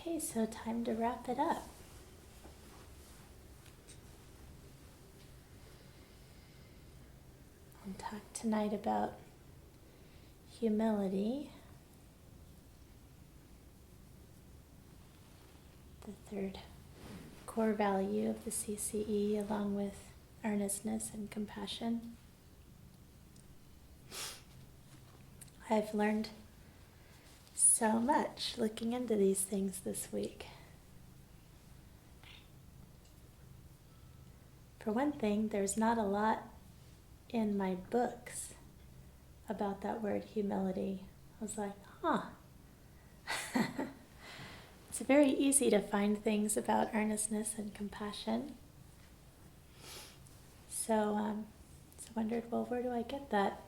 Okay, so time to wrap it up. I'll talk tonight about humility, the third core value of the CCE, along with earnestness and compassion. I've learned so much looking into these things this week. For one thing, there's not a lot in my books about that word humility. I was like, It's very easy to find things about earnestness and compassion. So I wondered, well, where do I get that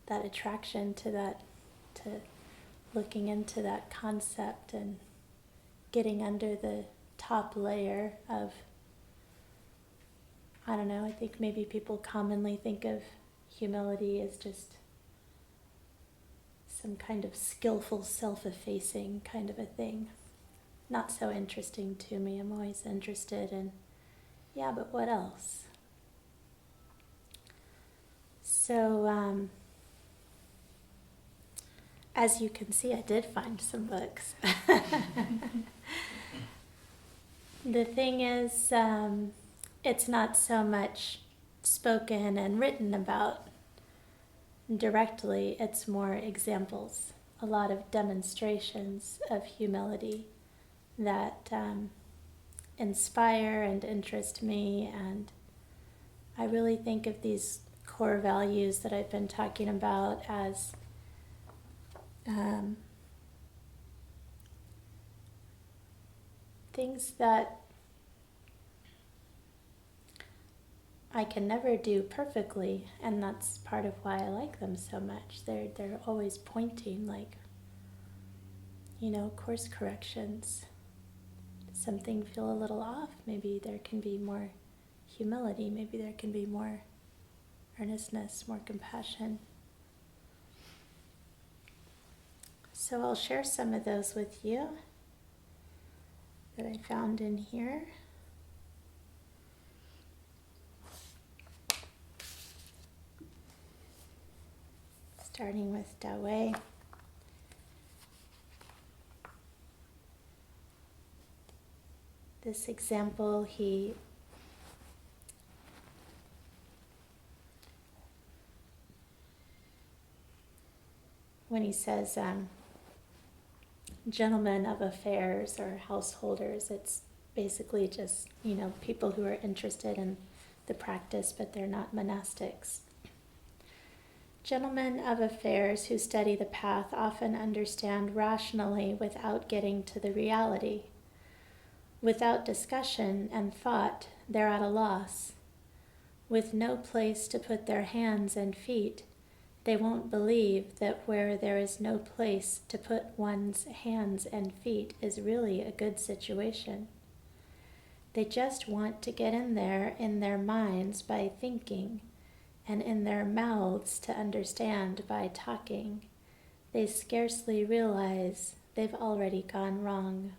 attraction to looking into that concept and getting under the top layer of, I don't know, I think maybe people commonly think of humility as just some kind of skillful self-effacing kind of a thing. Not so interesting to me. I'm always interested in, yeah, but what else? So, as you can see, I did find some books. The thing is, it's not so much spoken and written about directly, it's more examples, a lot of demonstrations of humility that inspire and interest me. And I really think of these core values that I've been talking about as things that I can never do perfectly, and that's part of why I like them so much. They're always pointing, like, course corrections. Does something feel a little off? Maybe there can be more humility. Maybe there can be more earnestness, more compassion. So I'll share some of those with you that I found in here. Starting with Dawei. This example, when he says gentlemen of affairs or householders, it's basically just, people who are interested in the practice, but they're not monastics. Gentlemen of affairs who study the path often understand rationally without getting to the reality. Without discussion and thought, they're at a loss. With no place to put their hands and feet, they won't believe that where there is no place to put one's hands and feet is really a good situation. They just want to get in there in their minds by thinking, and in their mouths to understand by talking. They scarcely realize they've already gone wrong.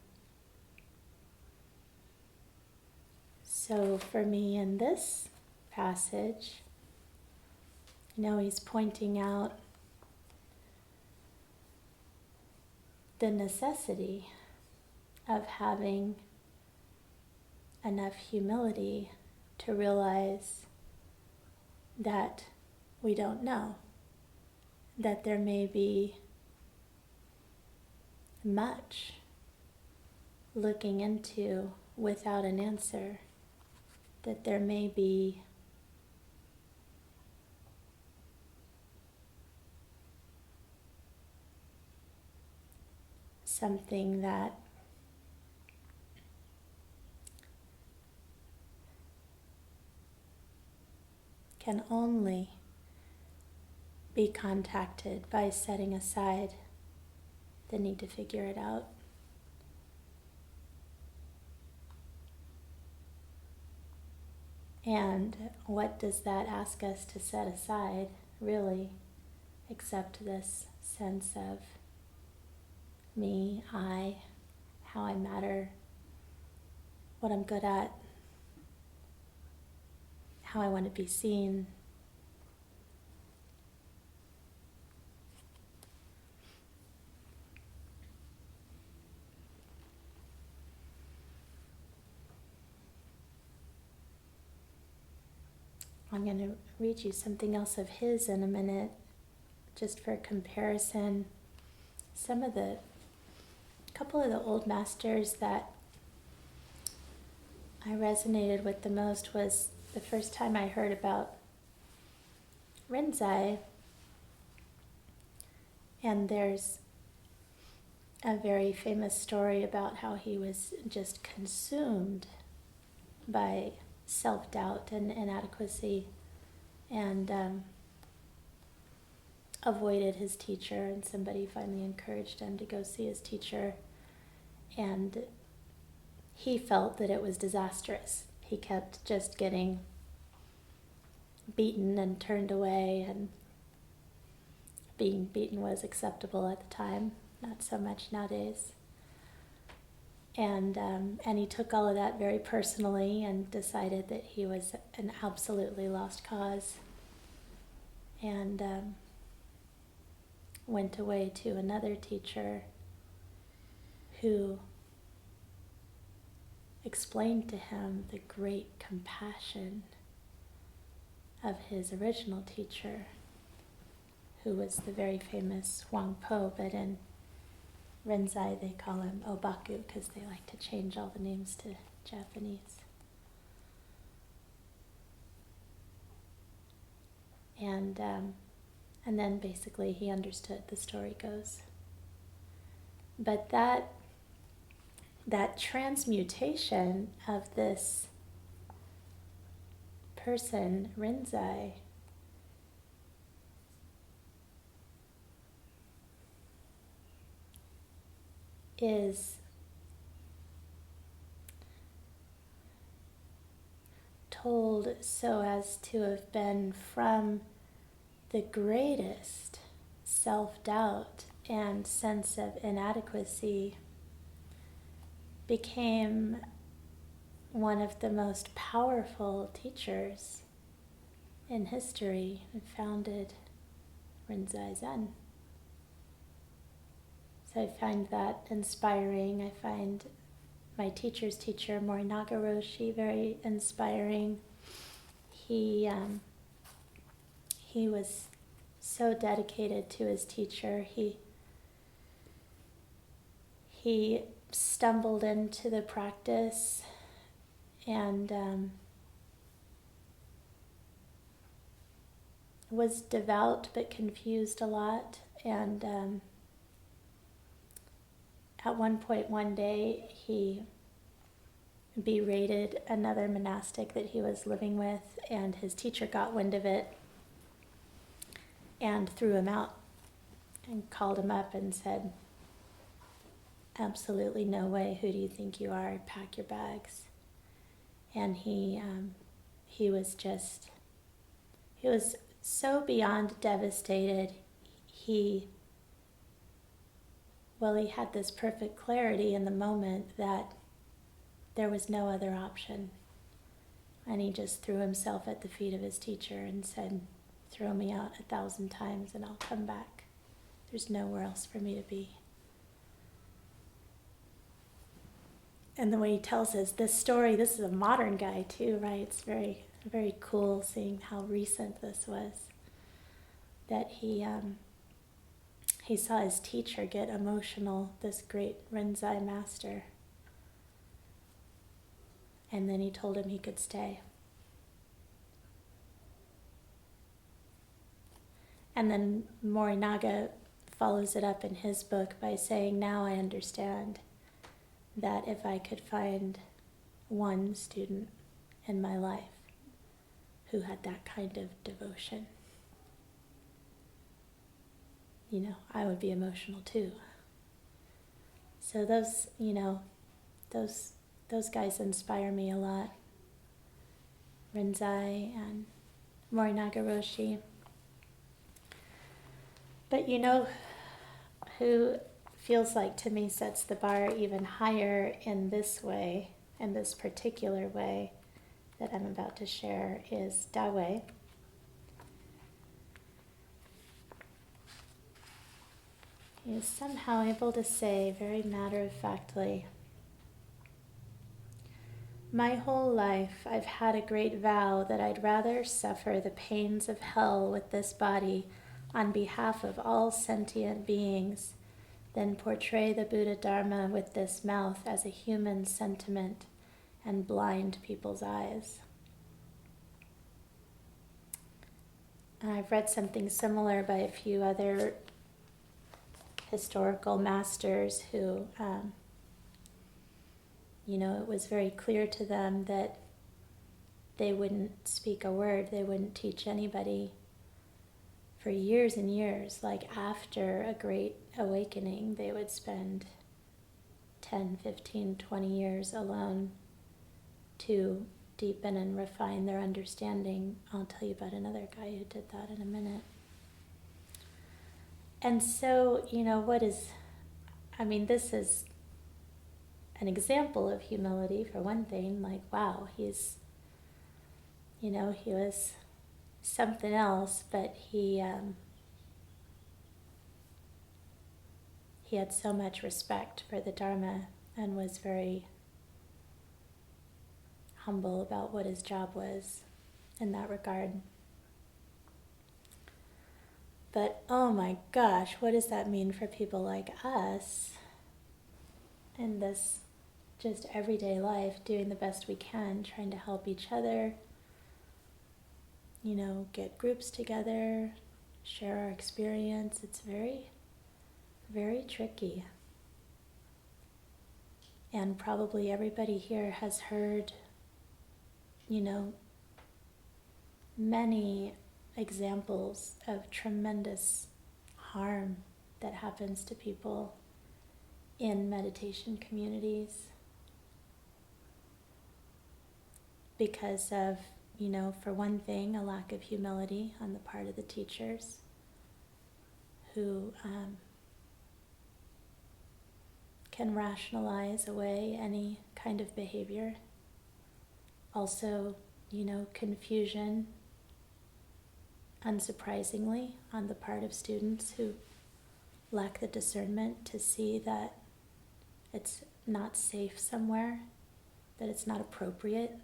So for me in this passage, he's pointing out the necessity of having enough humility to realize that we don't know, that there may be much looking into without an answer, that there may be something that can only be contacted by setting aside the need to figure it out. And what does that ask us to set aside, really, except this sense of me, I, how I matter, what I'm good at, how I want to be seen. I'm going to read you something else of his in a minute, just for comparison. Couple of the old masters that I resonated with the most was the first time I heard about Rinzai. And there's a very famous story about how he was just consumed by self-doubt and inadequacy, and avoided his teacher, and somebody finally encouraged him to go see his teacher, and he felt that it was disastrous. He kept just getting beaten and turned away, and being beaten was acceptable at the time, not so much nowadays. And he took all of that very personally and decided that he was an absolutely lost cause, and went away to another teacher who explained to him the great compassion of his original teacher, who was the very famous Huang Po, but in Rinzai they call him Obaku because they like to change all the names to Japanese. And then basically he understood, the story goes. But that transmutation of this person, Rinzai, is told so as to have been from the greatest self-doubt and sense of inadequacy, became one of the most powerful teachers in history and founded Rinzai Zen. So I find that inspiring. I find my teacher's teacher, Morinaga Roshi, very inspiring. He was so dedicated to his teacher. He stumbled into the practice and was devout but confused a lot. And at one point one day, he berated another monastic that he was living with, and his teacher got wind of it and threw him out and called him up and said, "Absolutely no way, who do you think you are? Pack your bags." And he was so beyond devastated. He had this perfect clarity in the moment that there was no other option. And he just threw himself at the feet of his teacher and said, "Throw me out 1,000 times and I'll come back. There's nowhere else for me to be." And the way he tells us this story, this is a modern guy too, right? It's very, very cool seeing how recent this was. That he saw his teacher get emotional, this great Rinzai master. And then he told him he could stay. And then Morinaga follows it up in his book by saying, "Now I understand that if I could find one student in my life who had that kind of devotion, I would be emotional too." So those guys inspire me a lot. Rinzai and Morinaga Roshi. But who feels like to me sets the bar even higher in this way, in this particular way that I'm about to share, is Dawei. He is somehow able to say very matter-of-factly, "My whole life I've had a great vow that I'd rather suffer the pains of hell with this body on behalf of all sentient beings than portray the Buddha Dharma with this mouth as a human sentiment and blind people's eyes." And I've read something similar by a few other historical masters who, it was very clear to them that they wouldn't speak a word, they wouldn't teach anybody for years and years. Like after a great awakening, they would spend 10, 15, 20 years alone to deepen and refine their understanding. I'll tell you about another guy who did that in a minute. And so, this is an example of humility for one thing. Like, wow, he was something else, but he had so much respect for the Dharma and was very humble about what his job was in that regard. But oh my gosh, what does that mean for people like us in this just everyday life, doing the best we can, trying to help each other, get groups together, share our experience. It's very, very tricky. And probably everybody here has heard, many examples of tremendous harm that happens to people in meditation communities because of, for one thing, a lack of humility on the part of the teachers who can rationalize away any kind of behavior. Also, confusion, unsurprisingly, on the part of students who lack the discernment to see that it's not safe somewhere, that it's not appropriate.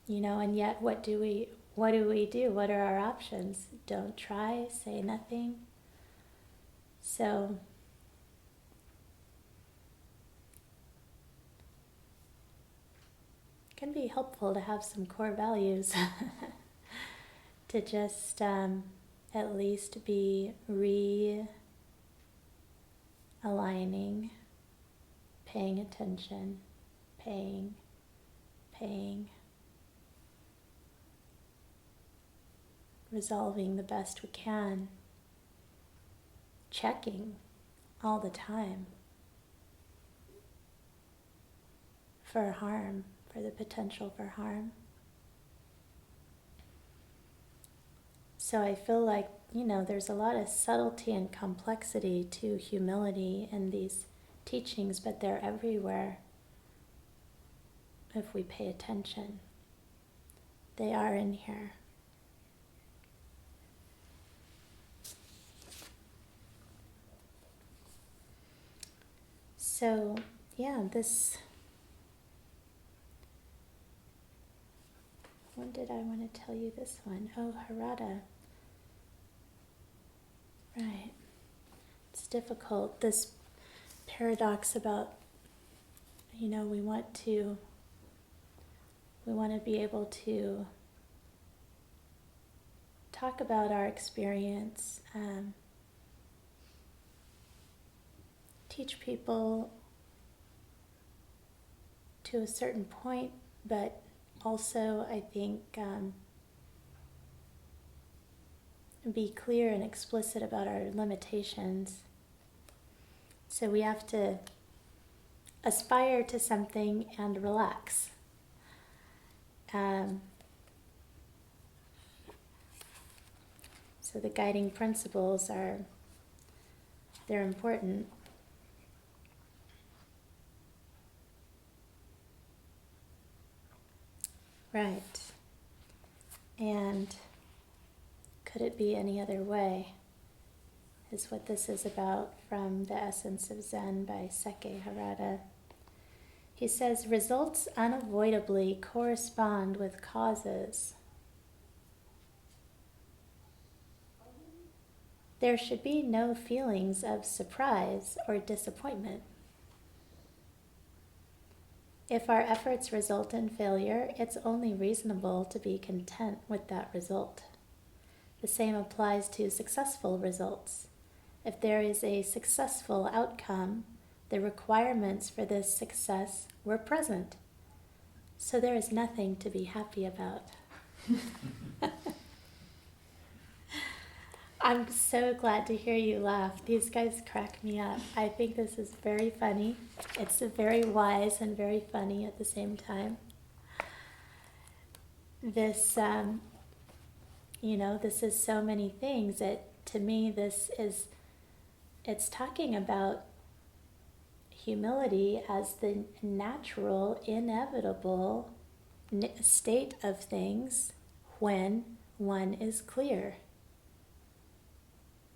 And yet what do we do? What are our options? Don't try, say nothing. So it can be helpful to have some core values to just at least be realigning, paying attention, paying, resolving the best we can, checking all the time for harm, for the potential for harm. So I feel like, there's a lot of subtlety and complexity to humility in these teachings, but they're everywhere if we pay attention. They are in here. So, when did I want to tell you this one? Oh, Harada. Right. It's difficult, this paradox about, we want to be able to talk about our experience, teach people to a certain point, but also, I think, be clear and explicit about our limitations. So we have to aspire to something and relax. So So the guiding principles they're important. Right. And could it be any other way? Is what this is about from The Essence of Zen by Seke Harada. He says, results unavoidably correspond with causes. There should be no feelings of surprise or disappointment. If our efforts result in failure, it's only reasonable to be content with that result. The same applies to successful results. If there is a successful outcome, the requirements for this success were present. So there is nothing to be happy about. I'm so glad to hear you laugh. These guys crack me up. I think this is very funny. It's very wise and very funny at the same time. This, this is so many things that, to me, it's talking about humility as the natural, inevitable state of things when one is clear.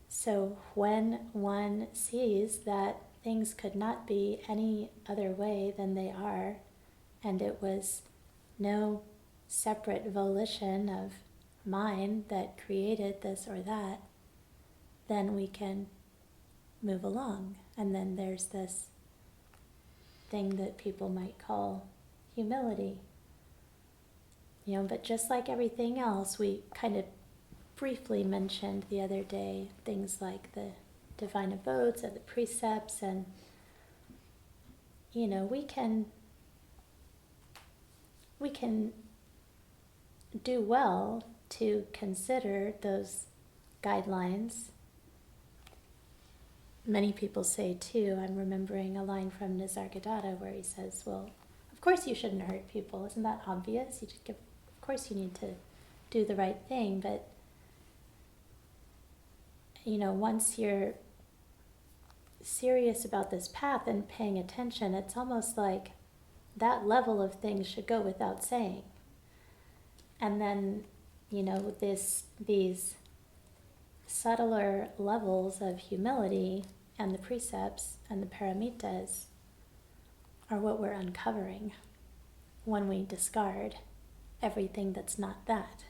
So when one sees that things could not be any other way than they are, and it was no separate volition of mine that created this or that, then we can move along. And then there's this thing that people might call humility. But just like everything else, we kind of briefly mentioned the other day things like the divine abodes and the precepts, and we can do well to consider those guidelines. Many people say too, I'm remembering a line from Nisargadatta where he says, well, of course you shouldn't hurt people, isn't that obvious? Of course you need to do the right thing, but once you're serious about this path and paying attention, it's almost like that level of things should go without saying. And then, these subtler levels of humility and the precepts and the paramitas are what we're uncovering when we discard everything that's not that.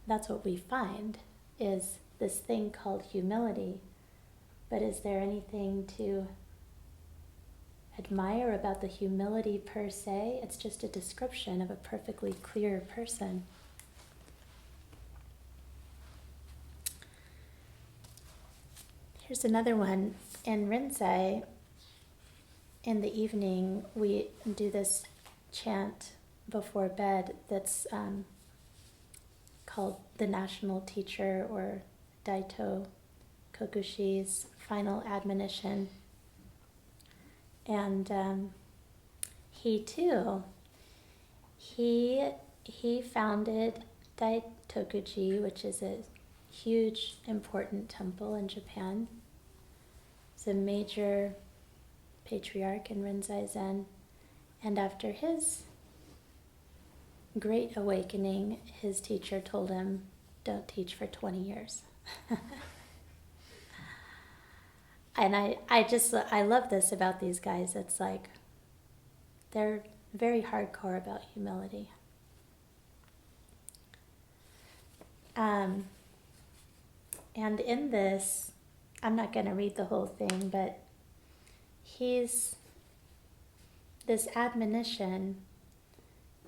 That's what we find is this thing called humility. But is there anything to admire about the humility per se? It's just a description of a perfectly clear person. Here's another one. In Rinzai, in the evening, we do this chant before bed that's called the National Teacher, or Daito Kokushi's Final Admonition. And he too, he founded Daitokuji, which is a huge, important temple in Japan. He's a major patriarch in Rinzai Zen. And after his great awakening, his teacher told him, don't teach for 20 years. And I love this about these guys. It's like they're very hardcore about humility. And in this, I'm not going to read the whole thing, but this admonition,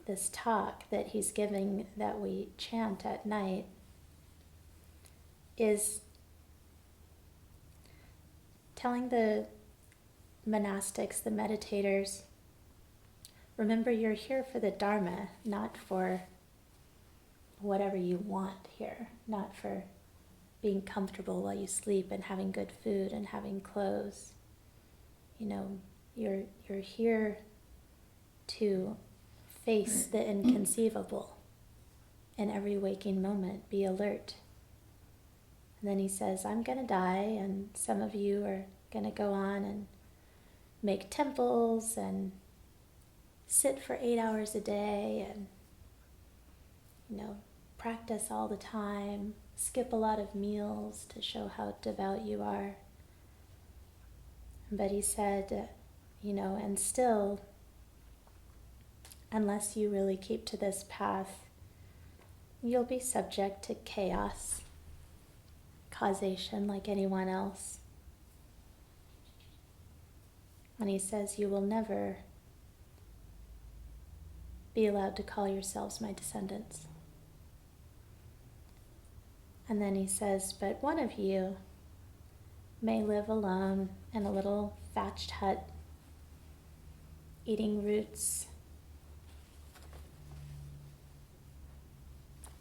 this talk that he's giving that we chant at night, is telling the monastics, the meditators, remember you're here for the Dharma, not for whatever you want here, not for being comfortable while you sleep and having good food and having clothes. You're here to face the inconceivable in every waking moment. Be alert. And then he says, I'm going to die, and some of you are going to go on and make temples and sit for 8 hours a day and, practice all the time, skip a lot of meals to show how devout you are. But he said, and still, unless you really keep to this path, you'll be subject to chaos, causation like anyone else. And he says, you will never be allowed to call yourselves my descendants. And then he says, but one of you may live alone in a little thatched hut, eating roots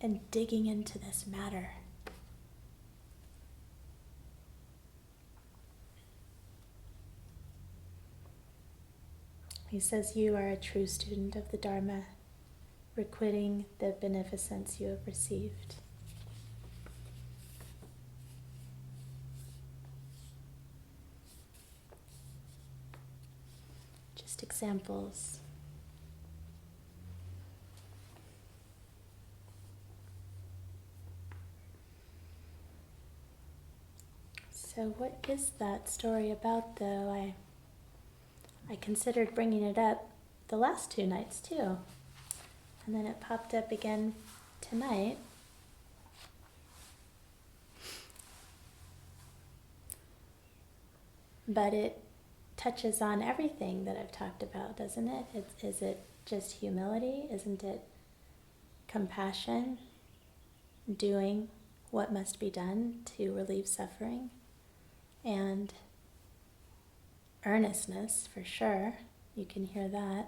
and digging into this matter. He says, you are a true student of the Dharma, requiting the beneficence you have received. Just examples. So what is that story about, though? I considered bringing it up the last 2 nights, too. And then it popped up again tonight. But it touches on everything that I've talked about, doesn't it? Is it just humility? Isn't it compassion? Doing what must be done to relieve suffering? And earnestness, for sure. You can hear that.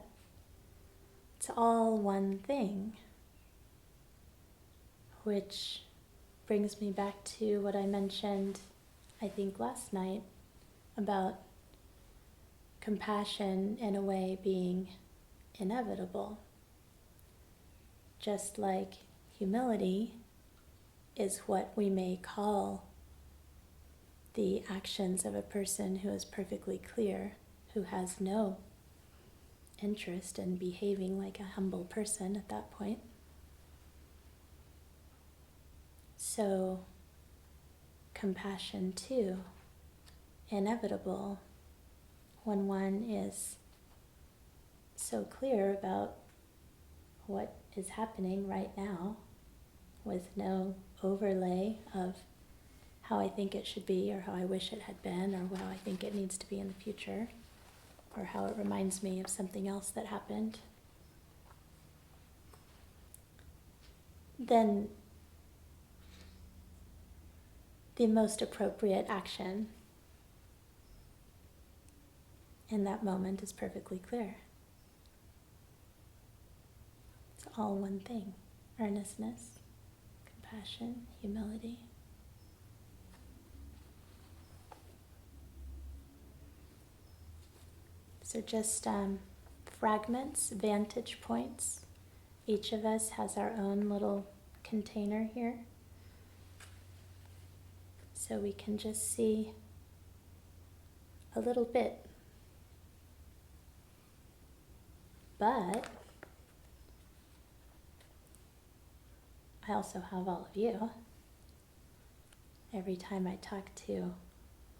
It's all one thing, which brings me back to what I mentioned, I think, last night about compassion in a way being inevitable. Just like humility is what we may call the actions of a person who is perfectly clear, who has no interest in behaving like a humble person at that point. So, compassion too, inevitable when one is so clear about what is happening right now with no overlay of how I think it should be or how I wish it had been or how I think it needs to be in the future or how it reminds me of something else that happened. Then the most appropriate action in that moment is perfectly clear. It's all one thing: earnestness, compassion, humility. So just fragments, vantage points. Each of us has our own little container here. So we can just see a little bit. But I also have all of you. Every time I talk to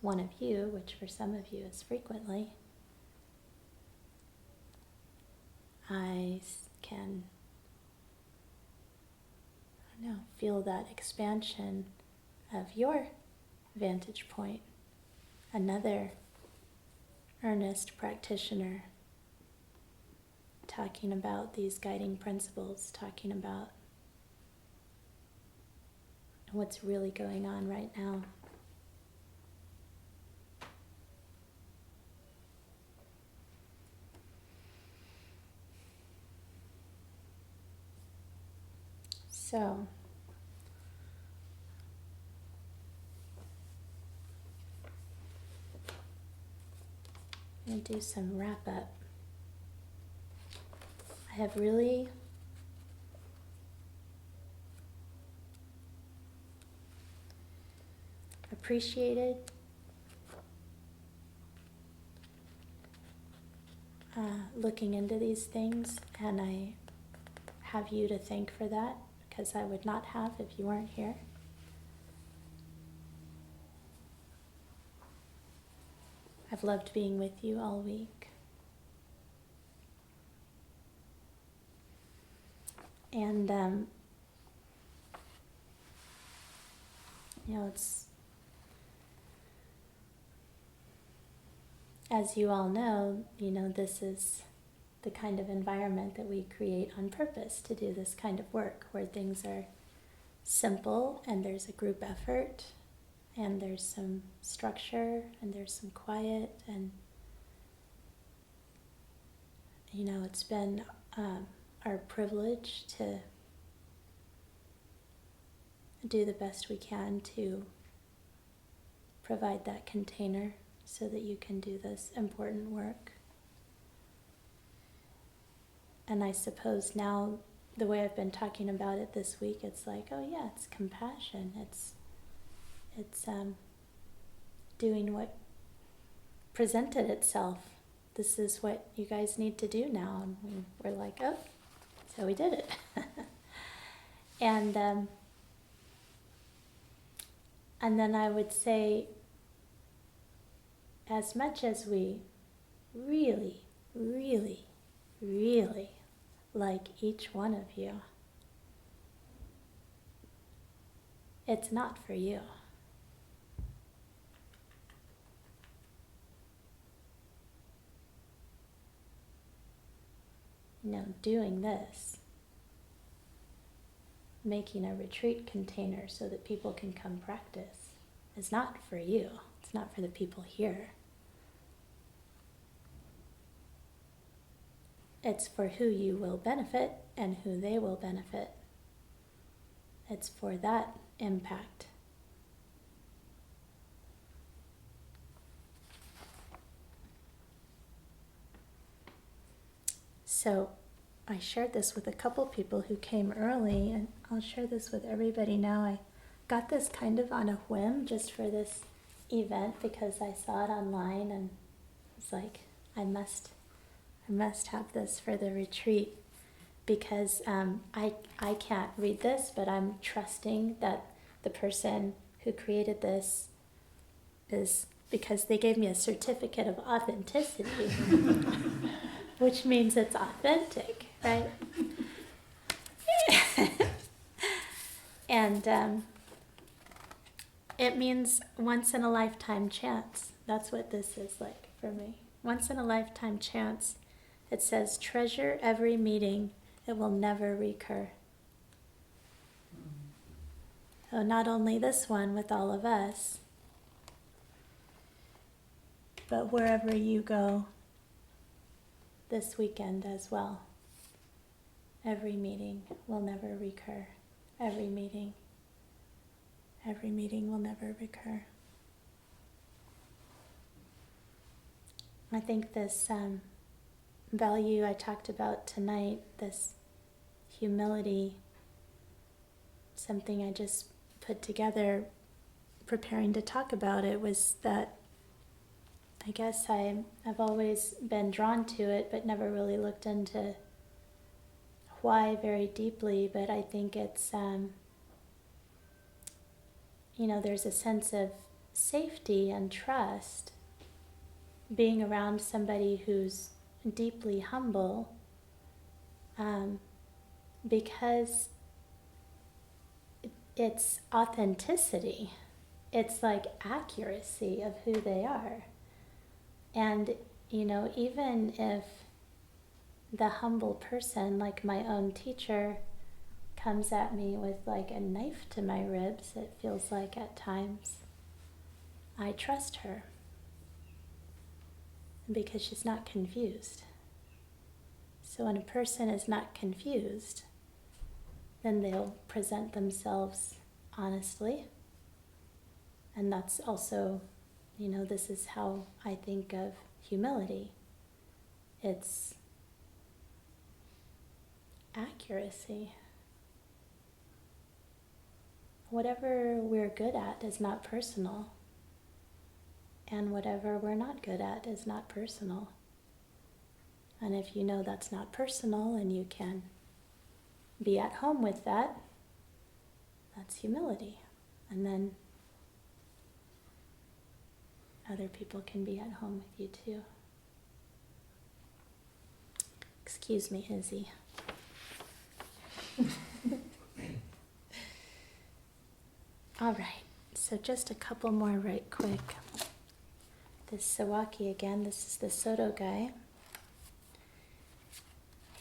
one of you, which for some of you is frequently, I can, feel that expansion of your vantage point. Another earnest practitioner talking about these guiding principles, talking about what's really going on right now. So, I'm going to do some wrap up. I have really appreciated, looking into these things, and I have you to thank for that, because I would not have if you weren't here. I've loved being with you all week. And, it's, as you all know, this is the kind of environment that we create on purpose to do this kind of work, where things are simple and there's a group effort and there's some structure and there's some quiet, and it's been our privilege to do the best we can to provide that container so that you can do this important work. And I suppose now, the way I've been talking about it this week, it's like, oh yeah, it's compassion. It's doing what presented itself. This is what you guys need to do now. And we're like, oh, so we did it. And then I would say, as much as we really, really, really like each one of you, it's not for you. Doing this, making a retreat container so that people can come practice, is not for you. It's not for the people here. It's for who you will benefit and who they will benefit. It's for that impact. So I shared this with a couple people who came early, and I'll share this with everybody now. I got this kind of on a whim just for this event because I saw it online and was like, I must have this for the retreat, because I can't read this, but I'm trusting that the person who created this is, because they gave me a certificate of authenticity, which means it's authentic, right? And it means once in a lifetime chance. That's what this is like for me. Once in a lifetime chance. It says, treasure every meeting, it will never recur. So not only this one with all of us, but wherever you go this weekend as well. Every meeting will never recur. Every meeting will never recur. I think this value I talked about tonight, this humility, something I just put together preparing to talk about it, was that I guess I've always been drawn to it, but never really looked into why very deeply. But I think it's, there's a sense of safety and trust being around somebody who's deeply humble, because it's authenticity. It's like accuracy of who they are. And, even if the humble person, like my own teacher, comes at me with like a knife to my ribs, it feels like at times, I trust her because she's not confused. So when a person is not confused, then they'll present themselves honestly. And that's also, this is how I think of humility. It's accuracy. whatever we're good at is not personal, and whatever we're not good at is not personal. And if you know that's not personal and you can be at home with that, that's humility. And then other people can be at home with you too. Excuse me, Izzy. All right, so just a couple more right quick. This Sawaki again, this is the Soto guy.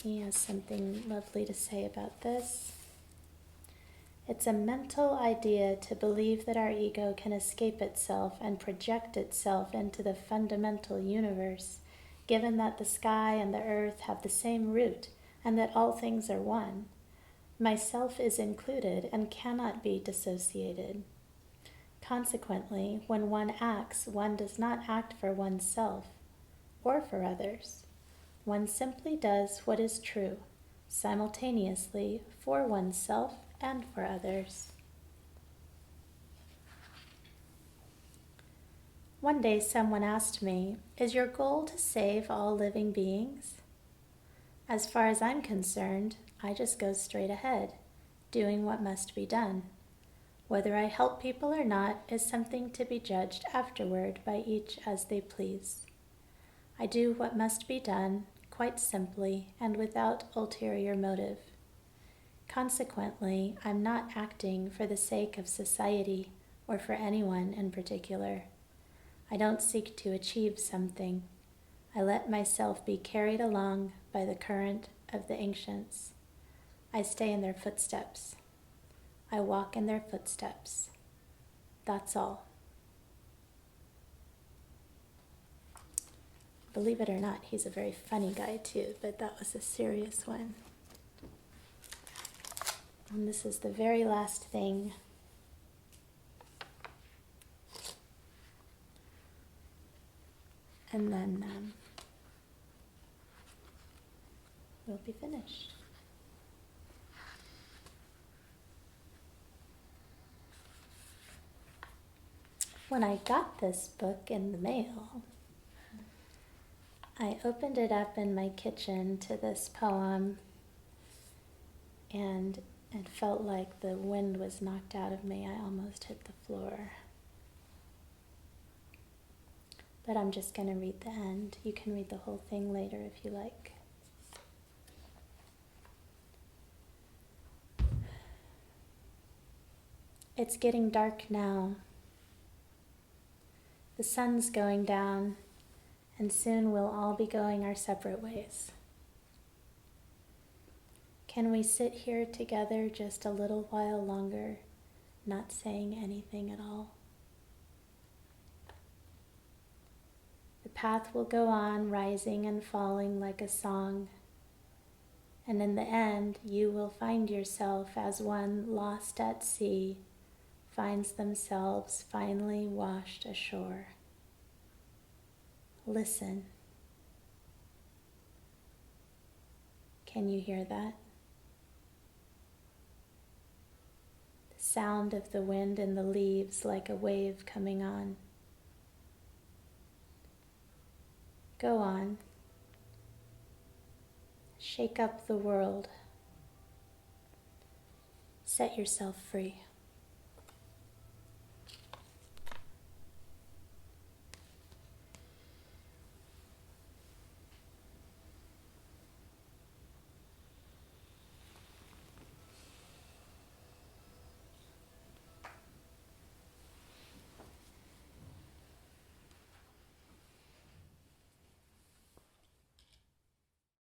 He has something lovely to say about this. It's a mental idea to believe that our ego can escape itself and project itself into the fundamental universe, given that the sky and the earth have the same root and that all things are one. Myself is included and cannot be dissociated. Consequently, when one acts, one does not act for oneself or for others. One simply does what is true, simultaneously for oneself and for others. One day someone asked me, "Is your goal to save all living beings?" As far as I'm concerned, I just go straight ahead, doing what must be done. Whether I help people or not is something to be judged afterward by each as they please. I do what must be done, quite simply and without ulterior motive. Consequently, I'm not acting for the sake of society or for anyone in particular. I don't seek to achieve something. I let myself be carried along by the current of the ancients. I stay in their footsteps. I walk in their footsteps. That's all. Believe it or not, he's a very funny guy too, but that was a serious one. And this is the very last thing. And then we'll be finished. When I got this book in the mail, I opened it up in my kitchen to this poem, and it felt like the wind was knocked out of me. I almost hit the floor. But I'm just going to read the end. You can read the whole thing later if you like. It's getting dark now. The sun's going down, and soon we'll all be going our separate ways. Can we sit here together just a little while longer, not saying anything at all? The path will go on, rising and falling like a song, and in the end, you will find yourself as one lost at sea finds themselves finally washed ashore. Listen. Can you hear that? The sound of the wind in the leaves like a wave coming on. Go on. Shake up the world. Set yourself free.